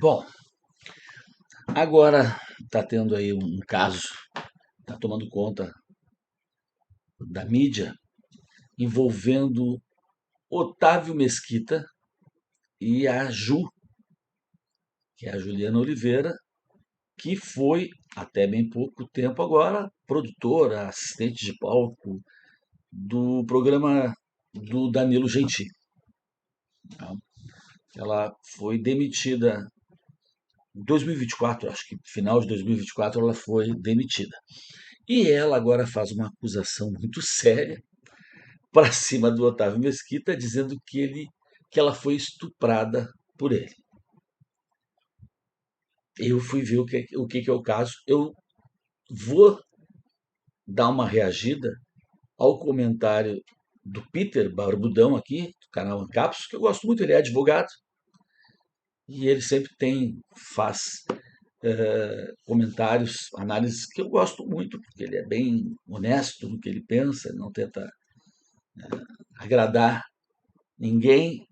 Bom, agora está tendo aí um caso, está tomando conta da mídia, envolvendo Otávio Mesquita e a Ju, que é a Juliana Oliveira, que foi, até bem pouco tempo agora, produtora, assistente de palco do programa do Danilo Gentili. Tá? Ela foi demitida em 2024, acho que final de 2024 ela foi demitida. E ela agora faz uma acusação muito séria para cima do Otávio Mesquita, dizendo que ela foi estuprada por ele. Eu fui ver o que é o caso. Eu vou dar uma reagida ao comentário do Peter Barbudão aqui, do canal Ancapsos, que eu gosto muito, ele é advogado, e ele sempre faz comentários, análises que eu gosto muito, porque ele é bem honesto no que ele pensa, não tenta agradar ninguém.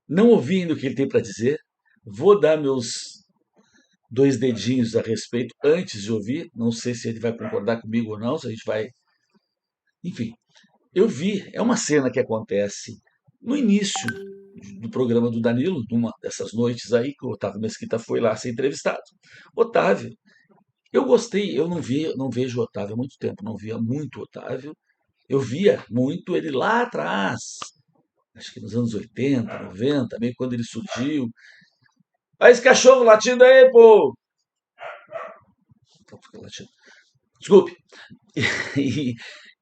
Não ouvindo o que ele tem para dizer, vou dar meus dois dedinhos a respeito antes de ouvir. Não sei se ele vai concordar comigo ou não, se a gente vai. Enfim, eu vi, é uma cena que acontece no início do programa do Danilo, numa dessas noites aí que o Otávio Mesquita foi lá ser entrevistado. Otávio, eu gostei, eu não vejo o Otávio há muito tempo, não via muito o Otávio. Eu via muito ele lá atrás, acho que nos anos 80, 90, meio quando ele surgiu. Olha esse cachorro latindo aí, pô! Desculpe. E,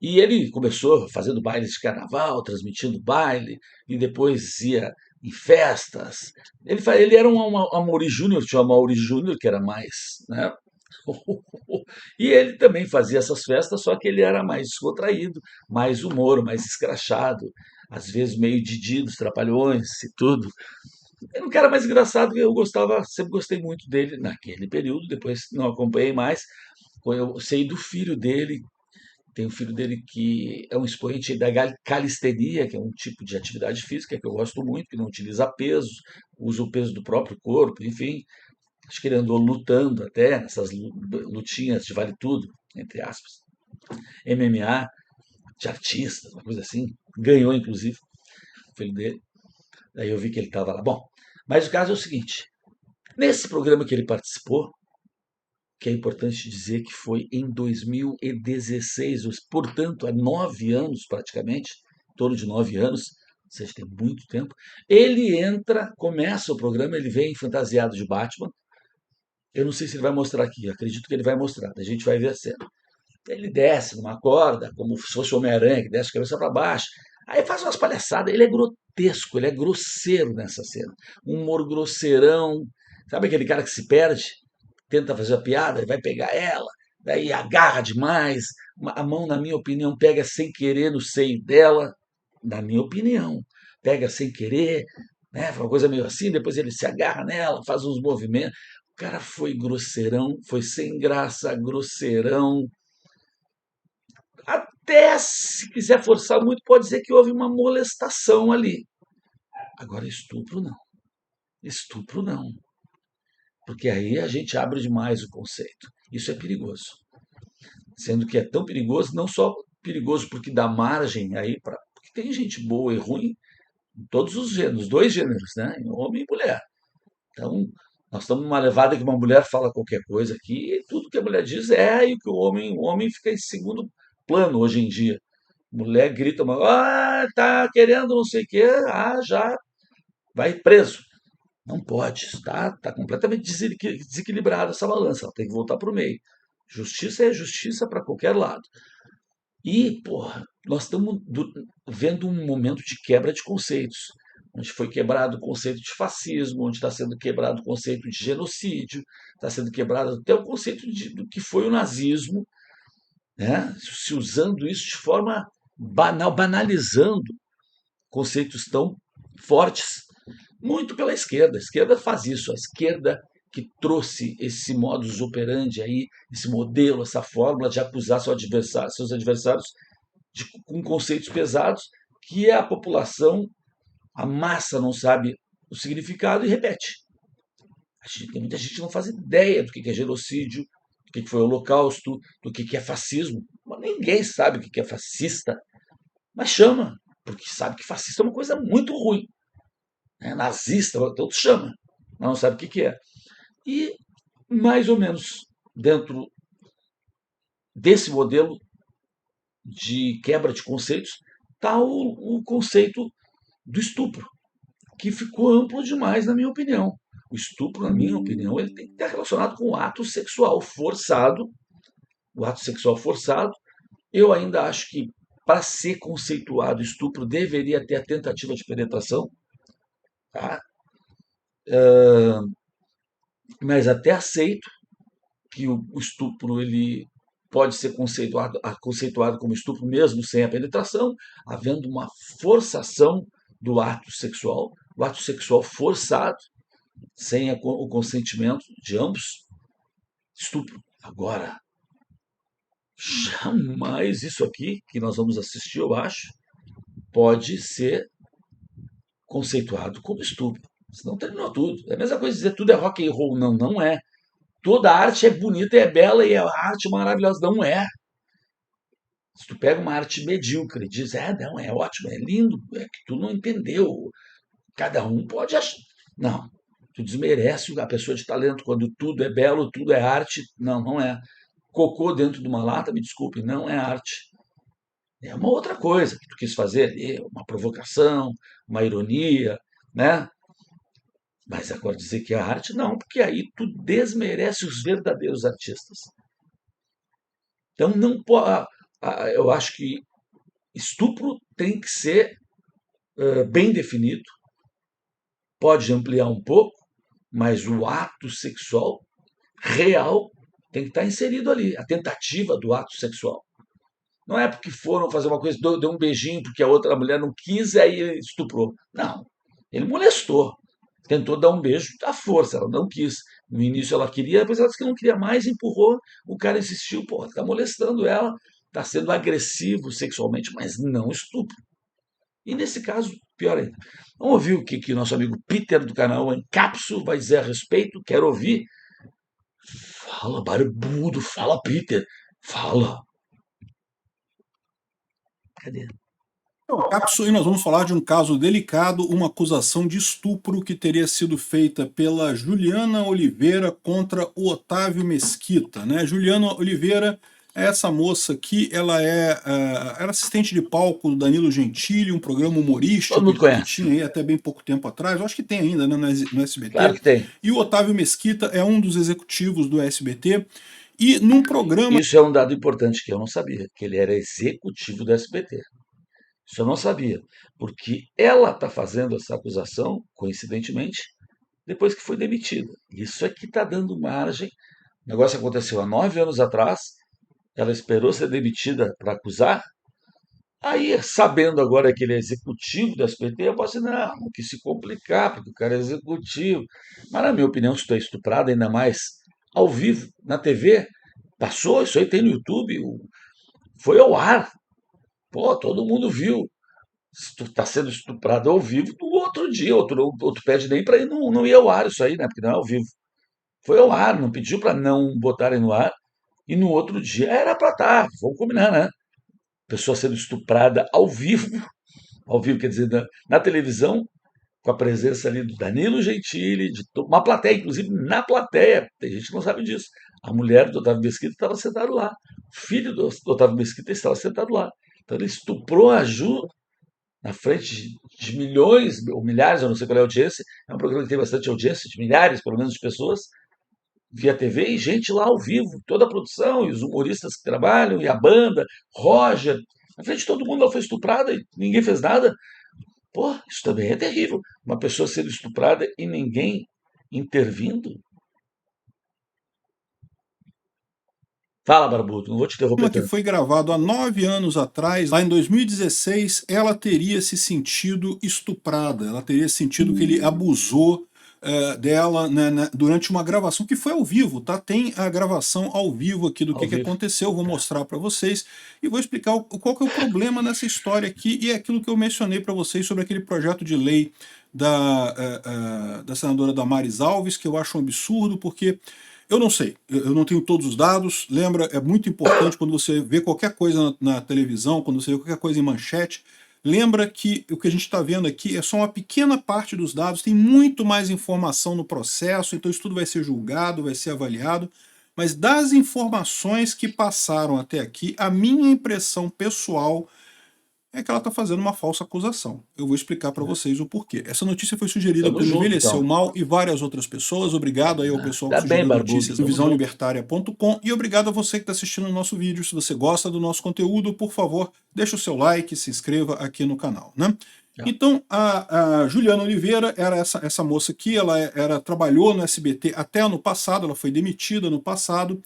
e ele começou fazendo bailes de carnaval, transmitindo baile, e depois ia em festas. Ele era um Amaury Júnior, tinha o Amaury Júnior, que era mais. Né? E ele também fazia essas festas, só que ele era mais descontraído, mais humor, mais escrachado, às vezes meio Didi dos Trapalhões e tudo. Era um cara mais engraçado, eu gostava, sempre gostei muito dele naquele período, depois não acompanhei mais. Eu sei do filho dele, tem um filho dele que é um expoente da calistenia, que é um tipo de atividade física que eu gosto muito, que não utiliza peso, usa o peso do próprio corpo, enfim. Acho que ele andou lutando até nessas lutinhas de vale tudo, entre aspas. MMA, de artistas, uma coisa assim. Ganhou, inclusive, o filho dele. Daí eu vi que ele estava lá. Bom, mas o caso é o seguinte: nesse programa que ele participou, que é importante dizer que foi em 2016, portanto, há 9 anos praticamente, em torno de 9 anos, ou seja, tem muito tempo. Ele entra, começa o programa, ele vem fantasiado de Batman. Eu não sei se ele vai mostrar aqui, acredito que ele vai mostrar, a gente vai ver a cena. Ele desce numa corda, como se fosse o Homem-Aranha, que desce a cabeça para baixo. Aí faz umas palhaçadas, ele é grotesco, ele é grosseiro nessa cena. Um humor grosseirão. Sabe aquele cara que se perde? Tenta fazer a piada, e vai pegar ela, daí agarra demais, a mão, na minha opinião, pega sem querer no seio dela, na minha opinião, pega sem querer, né? Foi uma coisa meio assim, depois ele se agarra nela, faz uns movimentos. O cara foi grosseirão, foi sem graça, grosseirão. Até se quiser forçar muito, pode dizer que houve uma molestação ali. Agora, estupro não. Estupro não. Porque aí a gente abre demais o conceito. Isso é perigoso. Sendo que é tão perigoso, não só perigoso porque dá margem aí para. Porque tem gente boa e ruim em todos os gêneros, dois gêneros, né? Em homem e mulher. Então, nós estamos numa levada que uma mulher fala qualquer coisa aqui, e tudo que a mulher diz é, e que o homem fica em segundo plano hoje em dia. Mulher grita, tá querendo não sei o quê, já vai preso. Não pode, tá completamente desequilibrada essa balança, ela tem que voltar para o meio. Justiça é justiça para qualquer lado. E, porra, nós estamos vendo um momento de quebra de conceitos, onde foi quebrado o conceito de fascismo, onde está sendo quebrado o conceito de genocídio, está sendo quebrado até o conceito do que foi o nazismo, né? Se usando isso de forma banal, banalizando conceitos tão fortes, muito pela esquerda. A esquerda faz isso, a esquerda que trouxe esse modus operandi aí, esse modelo, essa fórmula de acusar seus adversários com conceitos pesados que a população, a massa não sabe o significado e repete. Tem muita gente que não faz ideia do que é genocídio, do que foi o Holocausto, do que é fascismo. Mas ninguém sabe o que é fascista, mas chama, porque sabe que fascista é uma coisa muito ruim. Né? Nazista, então chama, mas não sabe o que é. E, mais ou menos, dentro desse modelo de quebra de conceitos, está o conceito do estupro, que ficou amplo demais, na minha opinião. O estupro, na minha opinião, ele tem que estar relacionado com o ato sexual forçado. O ato sexual forçado, eu ainda acho que para ser conceituado estupro deveria ter a tentativa de penetração, tá? Mas até aceito que o estupro ele pode ser conceituado como estupro mesmo sem a penetração, havendo uma forçação do ato sexual, o ato sexual forçado, sem o consentimento de ambos, estupro. Agora, jamais isso aqui que nós vamos assistir, eu acho, pode ser conceituado como estupro. Senão terminou tudo. É a mesma coisa dizer tudo é rock and roll. Não, não é. Toda arte é bonita e é bela e é arte maravilhosa. Não é. Se tu pega uma arte medíocre e diz, não, é ótimo, é lindo, é que tu não entendeu. Cada um pode achar. Não. Tu desmerece a pessoa de talento quando tudo é belo, tudo é arte. Não, não é. Cocô dentro de uma lata, me desculpe, não é arte. É uma outra coisa que tu quis fazer ali, uma provocação, uma ironia, né? Mas agora dizer que é arte, não, porque aí tu desmerece os verdadeiros artistas. Então não pode. Eu acho que estupro tem que ser bem definido, pode ampliar um pouco, mas o ato sexual real tem que estar inserido ali, a tentativa do ato sexual. Não é porque foram fazer uma coisa, deu um beijinho porque a outra mulher não quis e aí ele estuprou. Não, ele molestou. Tentou dar um beijo à força, ela não quis. No início ela queria, depois ela disse que não queria mais, empurrou, o cara insistiu, pô, tá molestando ela, tá sendo agressivo sexualmente, mas não estupro. E nesse caso, pior ainda. Vamos ouvir o que nosso amigo Peter do canal Encapsu vai dizer a respeito, quero ouvir. Fala, barbudo, fala, Peter, fala. Cadê? Capso, e nós vamos falar de um caso delicado, uma acusação de estupro que teria sido feita pela Juliana Oliveira contra o Otávio Mesquita, né? Juliana Oliveira é essa moça que ela era assistente de palco do Danilo Gentili, um programa Todo humorístico mundo que conhece. tinha aí até bem pouco tempo atrás, eu acho que tem ainda, né, no Claro SBT. que tem. E o Otávio Mesquita é um dos executivos do SBT. E num programa. Isso é um dado importante que eu não sabia, que ele era executivo do SBT. Isso eu não sabia, porque ela está fazendo essa acusação, coincidentemente, depois que foi demitida. Isso é que está dando margem. O negócio aconteceu há 9 anos atrás, ela esperou ser demitida para acusar. Aí, sabendo agora que ele é executivo do SBT, eu posso dizer, não quis se complicar, porque o cara é executivo. Mas, na minha opinião, se tu é estuprado, ainda mais ao vivo, na TV, passou, isso aí tem no YouTube, foi ao ar. Pô, todo mundo viu. Se tu está sendo estuprado ao vivo, no outro dia, outro pede nem para ir, não ir ao ar isso aí, né? Porque não é ao vivo. Foi ao ar, não pediu para não botarem no ar. E no outro dia era para estar, vamos combinar, né? Pessoa sendo estuprada ao vivo, quer dizer, na televisão, com a presença ali do Danilo Gentili, de uma plateia, inclusive na plateia, tem gente que não sabe disso. A mulher do Otávio Mesquita estava sentada lá, o filho do Otávio Mesquita estava sentado lá. Então ele estuprou a Ju na frente de milhões ou milhares, eu não sei qual é a audiência, é um programa que tem bastante audiência, de milhares, pelo menos, de pessoas, via TV e gente lá ao vivo, toda a produção, e os humoristas que trabalham, e a banda, Roger, na frente de todo mundo ela foi estuprada e ninguém fez nada. Pô, isso também é terrível. Uma pessoa sendo estuprada e ninguém intervindo. Fala, Barbudo, não vou te interromper Que tanto. foi gravado há 9 anos atrás, lá em 2016, ela teria se sentido estuprada, ela teria sentido que ele abusou dela, né, durante uma gravação que foi ao vivo, tá? Tem a gravação ao vivo aqui do Ao que vivo. aconteceu, vou mostrar para vocês e vou explicar qual que é o problema nessa história aqui e é aquilo que eu mencionei para vocês sobre aquele projeto de lei da senadora Damares Alves, que eu acho um absurdo, porque eu não sei, eu não tenho todos os dados. Lembra, é muito importante quando você vê qualquer coisa na televisão, quando você vê qualquer coisa em manchete, lembra que o que a gente está vendo aqui é só uma pequena parte dos dados, tem muito mais informação no processo, então isso tudo vai ser julgado, vai ser avaliado. Mas das informações que passaram até aqui, a minha impressão pessoal é que ela está fazendo uma falsa acusação. Eu vou explicar para vocês o porquê. Essa notícia foi sugerida Tamo pelo junto, Envelheceu então. Mal e várias outras pessoas. Obrigado aí ao pessoal que Tá bem, sugeriu barbudo, notícias no tamo junto. visãolibertaria.com e obrigado a você que está assistindo o nosso vídeo. Se você gosta do nosso conteúdo, por favor, deixa o seu like, se inscreva aqui no canal, né? É. Então, a Juliana Oliveira era essa moça aqui, ela trabalhou no SBT até ano passado, ela foi demitida no passado,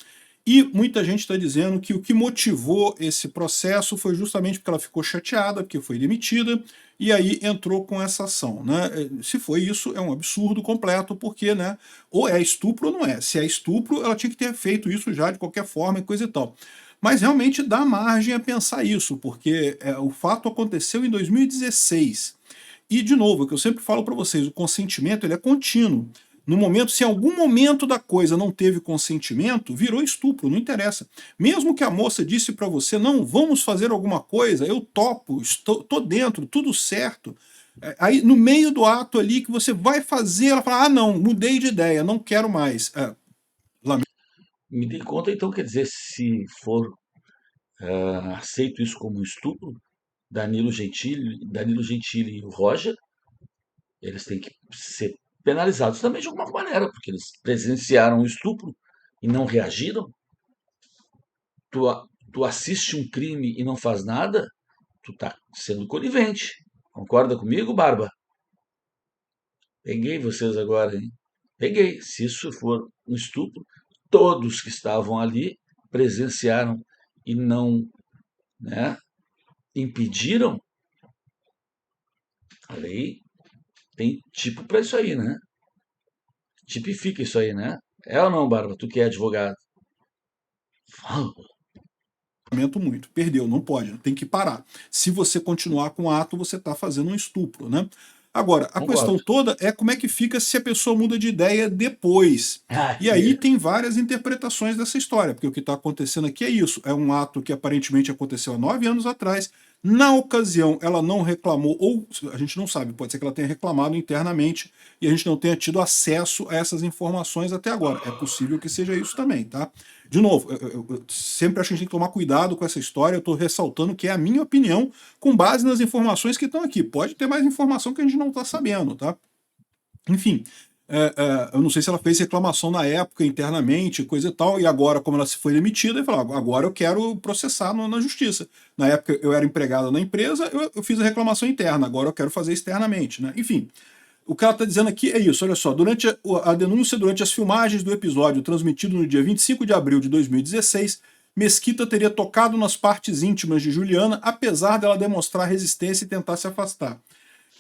e muita gente está dizendo que o que motivou esse processo foi justamente porque ela ficou chateada, porque foi demitida, e aí entrou com essa ação, né? Se foi isso, é um absurdo completo, porque, né, ou é estupro ou não é. Se é estupro, ela tinha que ter feito isso já de qualquer forma e coisa e tal. Mas realmente dá margem a pensar isso, porque o fato aconteceu em 2016. E, de novo, o que eu sempre falo para vocês, o consentimento ele é contínuo. No momento, se em algum momento da coisa não teve consentimento, virou estupro, não interessa. Mesmo que a moça disse para você, não, vamos fazer alguma coisa, eu topo, tô dentro, tudo certo. Aí, no meio do ato ali que você vai fazer, ela fala, ah, não, mudei de ideia, não quero mais. Me dei conta, então, quer dizer, se for aceito isso como um estupro, Danilo Gentili e o Roger, eles têm que ser penalizados também de alguma maneira, porque eles presenciaram o estupro e não reagiram. Tu assiste um crime e não faz nada, tu tá sendo conivente. Concorda comigo, Barba? Peguei vocês agora, hein? Peguei. Se isso for um estupro, todos que estavam ali presenciaram e não, né, impediram. A lei tem tipo para isso aí, né? Tipifica isso aí, né? É ou não, Bárbara? Tu que é advogado. Fala. Lamento muito, perdeu, não pode, tem que parar. Se você continuar com o ato, você está fazendo um estupro, né? Agora, a questão Concordo. toda é como é que fica se a pessoa muda de ideia depois. Ah, E aí tem várias interpretações dessa história, porque o que está acontecendo aqui é isso, é um ato que aparentemente aconteceu há 9 anos atrás. Na ocasião, ela não reclamou, ou a gente não sabe, pode ser que ela tenha reclamado internamente e a gente não tenha tido acesso a essas informações até agora. É possível que seja isso também, tá? De novo, eu sempre acho que a gente tem que tomar cuidado com essa história, eu estou ressaltando que é a minha opinião com base nas informações que estão aqui. Pode ter mais informação que a gente não está sabendo, tá? Enfim, eu não sei se ela fez reclamação na época internamente, coisa e tal, e agora, como ela se foi demitida, ele falou, agora eu quero processar na justiça. Na época eu era empregado na empresa, eu fiz a reclamação interna, agora eu quero fazer externamente, né? Enfim, o que ela está dizendo aqui é isso, olha só, durante a denúncia, durante as filmagens do episódio transmitido no dia 25 de abril de 2016, Mesquita teria tocado nas partes íntimas de Juliana, apesar dela demonstrar resistência e tentar se afastar.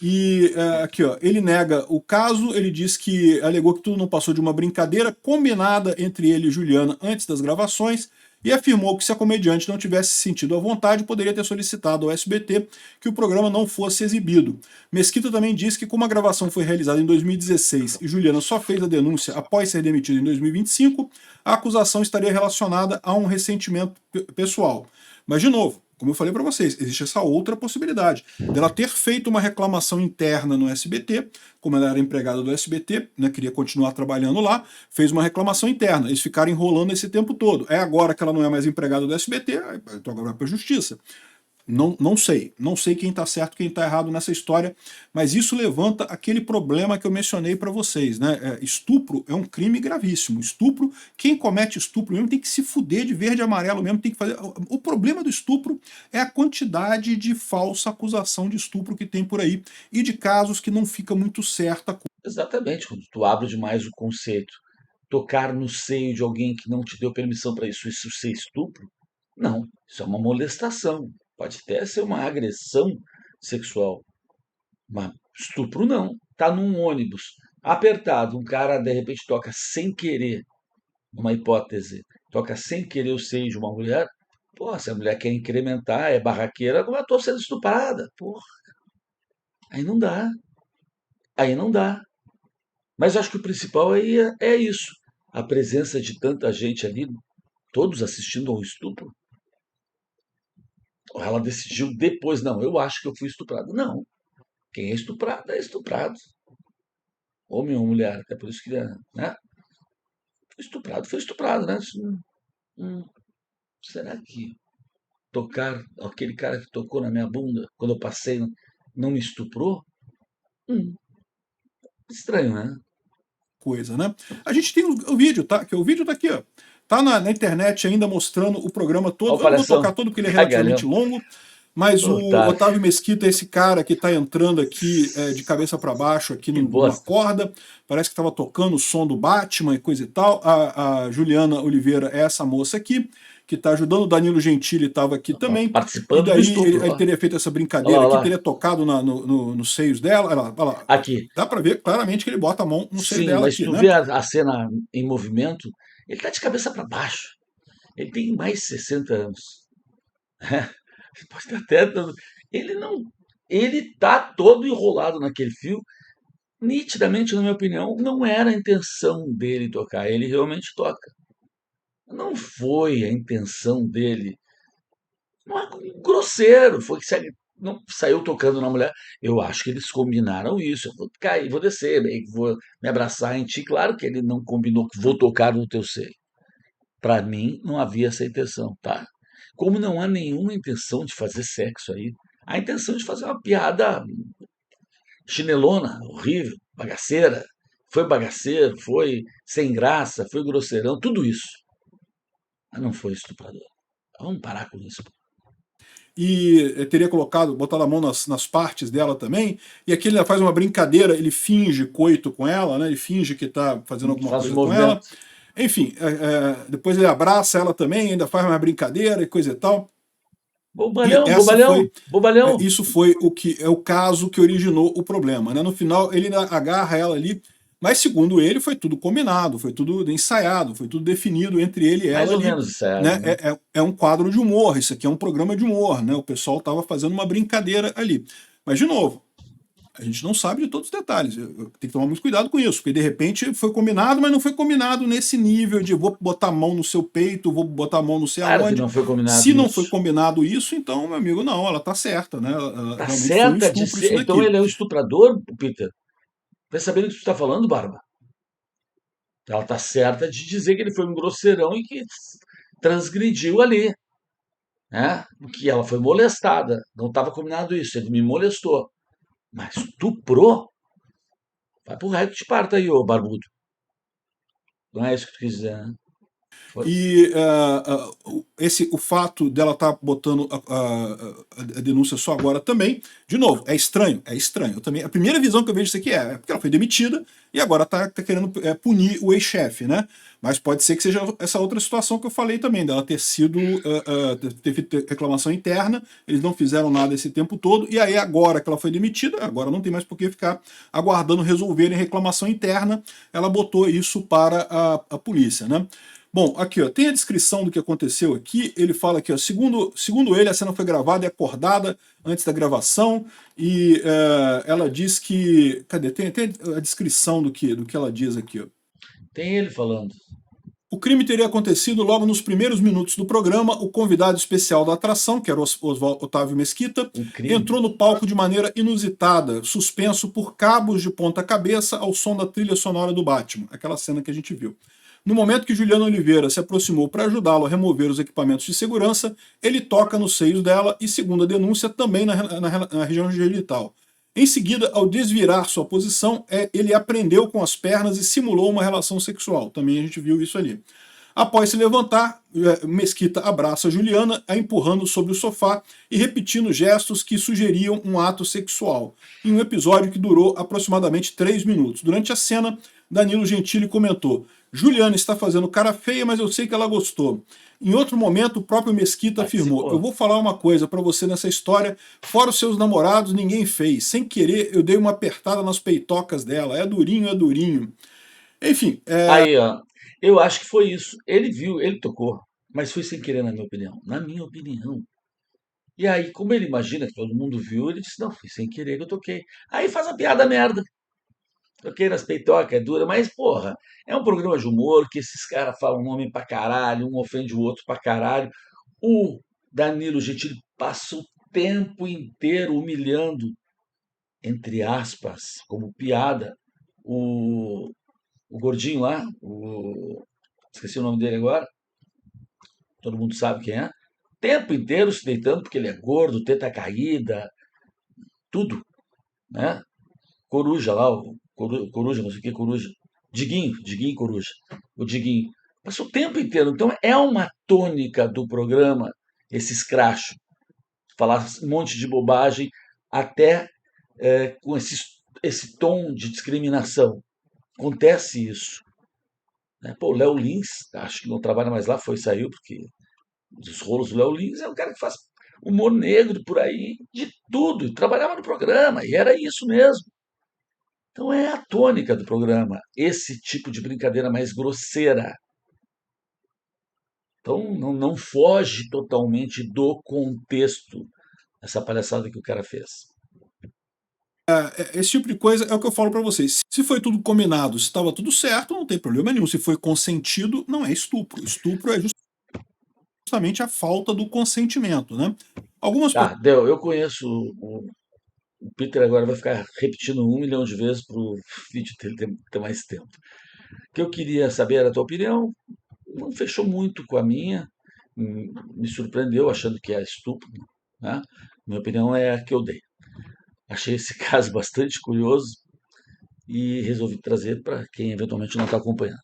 E aqui, ó, ele nega o caso, ele diz que alegou que tudo não passou de uma brincadeira combinada entre ele e Juliana antes das gravações e afirmou que se a comediante não tivesse sentido à vontade, poderia ter solicitado ao SBT que o programa não fosse exibido. Mesquita também diz que como a gravação foi realizada em 2016 e Juliana só fez a denúncia após ser demitida em 2025, a acusação estaria relacionada a um ressentimento pessoal. Mas, de novo, como eu falei para vocês, existe essa outra possibilidade dela ter feito uma reclamação interna no SBT, como ela era empregada do SBT, né, queria continuar trabalhando lá, fez uma reclamação interna. Eles ficaram enrolando esse tempo todo. É agora que ela não é mais empregada do SBT, então agora vai para a justiça. Não sei quem está certo, quem está errado nessa história, mas isso levanta aquele problema que eu mencionei para vocês, né? Estupro é um crime gravíssimo. Estupro, quem comete estupro mesmo tem que se fuder de verde e amarelo mesmo, tem que fazer. O problema do estupro é a quantidade de falsa acusação de estupro que tem por aí e de casos que não fica muito certa. Exatamente, quando tu abre demais o conceito. Tocar no seio de alguém que não te deu permissão para isso ser estupro? Não, isso é uma molestação. Pode até ser uma agressão sexual, mas estupro não. Tá num ônibus apertado, um cara de repente toca sem querer, uma hipótese, toca sem querer o seio de uma mulher. Pô, se a mulher quer incrementar, é barraqueira, como eu tô sendo estuprada. Porra, aí não dá. aí não dá. Mas acho que o principal aí é isso. A presença de tanta gente ali, todos assistindo ao estupro. Ela decidiu depois, não, eu acho que eu fui estuprado. Não, quem é estuprado. Homem ou mulher, até por isso que, né? Estuprado foi estuprado, né? Hum, será que tocar, aquele cara que tocou na minha bunda quando eu passei, não me estuprou? Hum, estranho, né? Coisa, né? A gente tem o vídeo, tá? Que o vídeo tá aqui, ó. Tá na internet ainda mostrando o programa Olha todo. o Eu não vou tocar palhação, todo porque ele é relativamente cagalhão, longo, mas o otário, Otávio Mesquita é esse cara que tá entrando aqui de cabeça para baixo aqui que numa bosta. corda. Parece que tava tocando o som do Batman e coisa e tal. A Juliana Oliveira é essa moça aqui que tá ajudando. O Danilo Gentili estava aqui também. E Participando do daí estupro, ele ó. teria feito essa Olha lá, brincadeira olha aqui, lá. teria tocado nos seios dela. Olha lá. Aqui. Dá para ver claramente que ele bota a mão no seio Sim, dela mas aqui, tu né? vê a cena em movimento, ele tá de cabeça para baixo. Ele tem mais de 60 anos. Ele pode ter ele não. Ele tá todo enrolado naquele fio. Nitidamente, na minha opinião, não era a intenção dele tocar. Ele realmente toca. Não foi a intenção dele. Não é grosseiro, foi que não saiu tocando na mulher. Eu acho que eles combinaram isso. Eu vou cair, vou descer, vou me abraçar em ti. Claro que ele não combinou que vou tocar no teu seio. Para mim, não havia essa intenção, tá? Como não há nenhuma intenção de fazer sexo aí, há intenção de fazer uma piada chinelona, horrível, bagaceira. Foi bagaceiro, foi sem graça, foi grosseirão, tudo isso. Mas não foi estuprador. Vamos parar com isso. E teria colocado, botado a mão nas partes dela também, e aqui ele faz uma brincadeira, ele finge coito com ela, né? Ele finge que está fazendo alguma Faz o coisa com ela. movimento. Enfim, depois ele abraça ela também, ainda faz uma brincadeira e coisa e tal. E Bobalhão, bobalhão, bobalhão. isso foi o que é o caso que originou o problema, né? No final ele agarra ela ali, mas segundo ele foi tudo combinado, foi tudo ensaiado, foi tudo definido entre ele e Mais ela ou ali, menos ensaiado, né? né? É um quadro de humor, isso aqui é um programa de humor, né? O pessoal estava fazendo uma brincadeira ali, mas de novo, a gente não sabe de todos os detalhes. Tem que tomar muito cuidado com isso, porque de repente foi combinado, mas não foi combinado nesse nível de vou botar a mão no seu peito, vou botar a mão não sei Claro que aonde. não foi combinado Se não foi isso. combinado isso, então, meu amigo, não, ela tá certa, né? Tá Realmente foi um certa de estupro isso ser. Então daqui. ele é um estuprador, Peter? Tá sabendo o que tu está falando, Barba? Ela tá certa de dizer que ele foi um grosseirão e que transgrediu ali, né? Que ela foi molestada. Não estava combinado isso. Ele me molestou. Mas estuprou? Vai pro raio que te parta aí, ô barbudo. Não é isso que tu quis dizer, né? Foi. E o fato dela estar botando a denúncia só agora também, de novo, é estranho, é estranho. Eu também, a primeira visão que eu vejo disso aqui é porque ela foi demitida e agora está querendo punir o ex-chefe, né? Mas pode ser que seja essa outra situação que eu falei também, dela ter sido, ter feito reclamação interna, eles não fizeram nada esse tempo todo, e aí agora que ela foi demitida, agora não tem mais por que ficar aguardando resolverem reclamação interna, ela botou isso para a polícia, né? Bom, aqui ó, tem a descrição do que aconteceu aqui. Ele fala aqui, ó, segundo ele, a cena foi gravada e acordada antes da gravação. E ela diz que. Cadê? Tem a descrição do que ela diz aqui. Ó. Tem ele falando. O crime teria acontecido logo nos primeiros minutos do programa. O convidado especial da atração, que era o Otávio Mesquita, Um crime. entrou no palco de maneira inusitada, suspenso por cabos de ponta cabeça ao som da trilha sonora do Batman, aquela cena que a gente viu. No momento que Juliana Oliveira se aproximou para ajudá-lo a remover os equipamentos de segurança, ele toca nos seios dela e, segundo a denúncia, também na região genital. Em seguida, ao desvirar sua posição, ele a prendeu com as pernas e simulou uma relação sexual. Também a gente viu isso ali. Após se levantar, Mesquita abraça Juliana, a empurrando sobre o sofá e repetindo gestos que sugeriam um ato sexual, em um episódio que durou aproximadamente 3 minutos. Durante a cena, Danilo Gentili comentou: Juliana está fazendo cara feia, mas eu sei que ela gostou. Em outro momento, o próprio Mesquita afirmou: eu Participou. vou falar uma coisa para você nessa história, fora os seus namorados, ninguém fez. Sem querer, eu dei uma apertada nas peitocas dela. É durinho, é durinho. Enfim, Aí, ó. Eu acho que foi isso. Ele viu, ele tocou. Mas foi sem querer, na minha opinião. Na minha opinião. E aí, como ele imagina que todo mundo viu, ele disse: não, foi sem querer que eu toquei. Aí faz a piada merda. Toquei nas peitocas, é dura, mas, porra, é um programa de humor que esses caras falam nome pra caralho, um ofende o outro pra caralho. O Danilo Gentili passa o tempo inteiro humilhando, entre aspas, como piada, o, o gordinho lá, esqueci o nome dele agora, todo mundo sabe quem é. O tempo inteiro se deitando porque ele é gordo, teta caída, tudo, né? Coruja lá, Coruja, não sei o que, Coruja. Diguinho Coruja. O Diguinho. Passa o tempo inteiro. Então é uma tônica do programa, esse escracho. Falar um monte de bobagem, até com esse tom de discriminação. Acontece isso. Né? Pô, o Léo Lins, acho que não trabalha mais lá, saiu, porque dos rolos do Léo Lins é um cara que faz humor negro por aí, de tudo. E trabalhava no programa, e era isso mesmo. Então é a tônica do programa, esse tipo de brincadeira mais grosseira. Então não foge totalmente do contexto essa palhaçada que o cara fez. Esse tipo de coisa é o que eu falo pra vocês. Se foi tudo combinado, se estava tudo certo, não tem problema nenhum. Se foi consentido, não é estupro. Estupro é justamente a falta do consentimento, né? Algumas Tá, deu. Eu conheço o Peter, agora vai ficar repetindo 1 milhão de vezes para o vídeo dele ter mais tempo. O que eu queria saber era a tua opinião. Não fechou muito com a minha. Me surpreendeu achando que é estupro. Né? Minha opinião é a que eu dei. Achei esse caso bastante curioso e resolvi trazer para quem eventualmente não está acompanhando.